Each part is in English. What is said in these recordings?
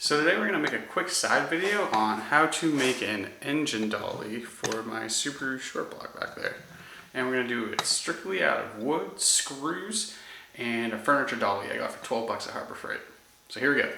So today we're going to make a quick side video on how to make an engine dolly for my Subaru short block back there. And we're going to do it strictly out of wood, screws, and a furniture dolly I got for 12 bucks at Harbor Freight. So here we go.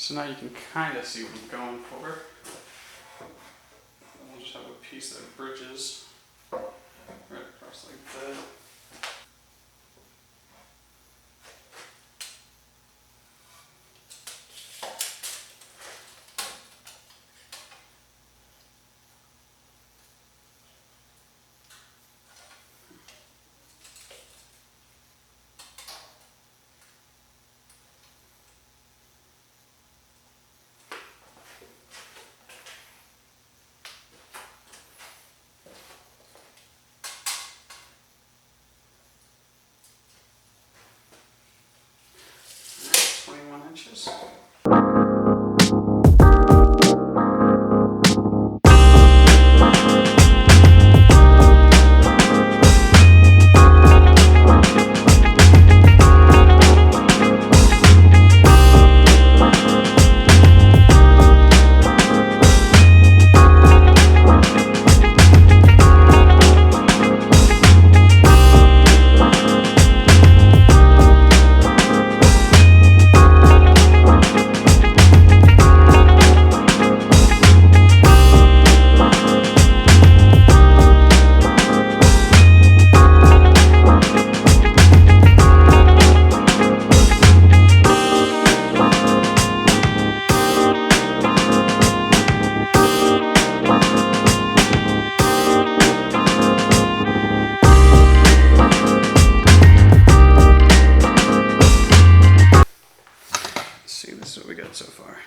So now you can kind of see what I'm going for. We'll just have a piece that bridges right across like that. Inches. good so far.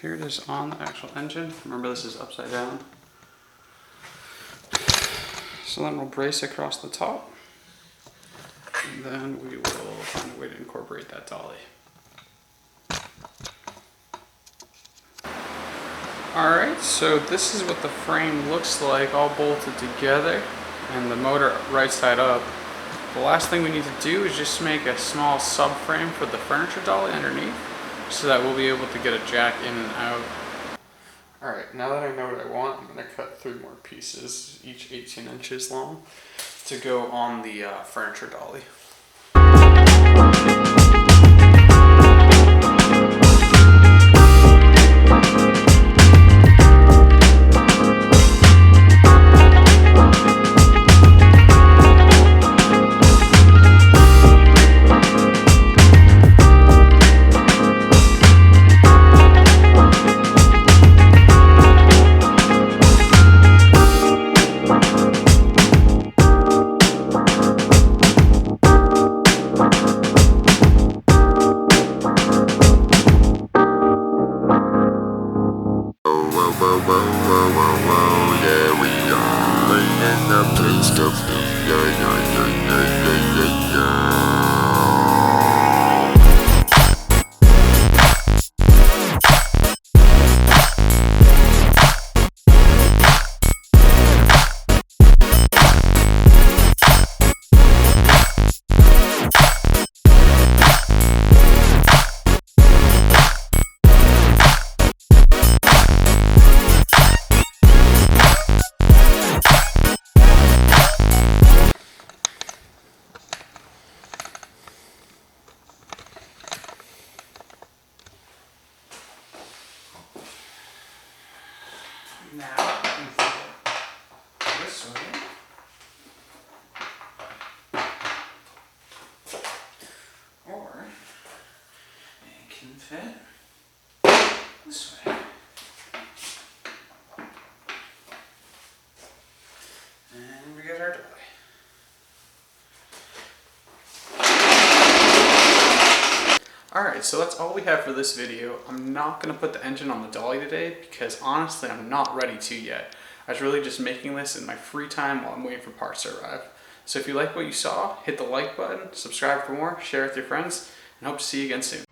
Here it is on the actual engine. Remember, this is upside down. So then we'll brace across the top, and then we will find a way to incorporate that dolly. Alright, so this is what the frame looks like all bolted together, and the motor right side up. The last thing we need to do is just make a small subframe for the furniture dolly underneath, so that we'll be able to get a jack in and out. Alright, now that I know what I want, I'm going to cut 3 more pieces, each 18 inches long, to go on the furniture dolly. Now, you can flip it this way. Or it can fit this way. And we get our dolly. Alright, so that's all we have for this video. I'm not going to put the engine on the dolly today because honestly I'm not ready to yet. I was really just making this in my free time while I'm waiting for parts to arrive. So if you like what you saw, hit the like button, subscribe for more, share with your friends, and hope to see you again soon.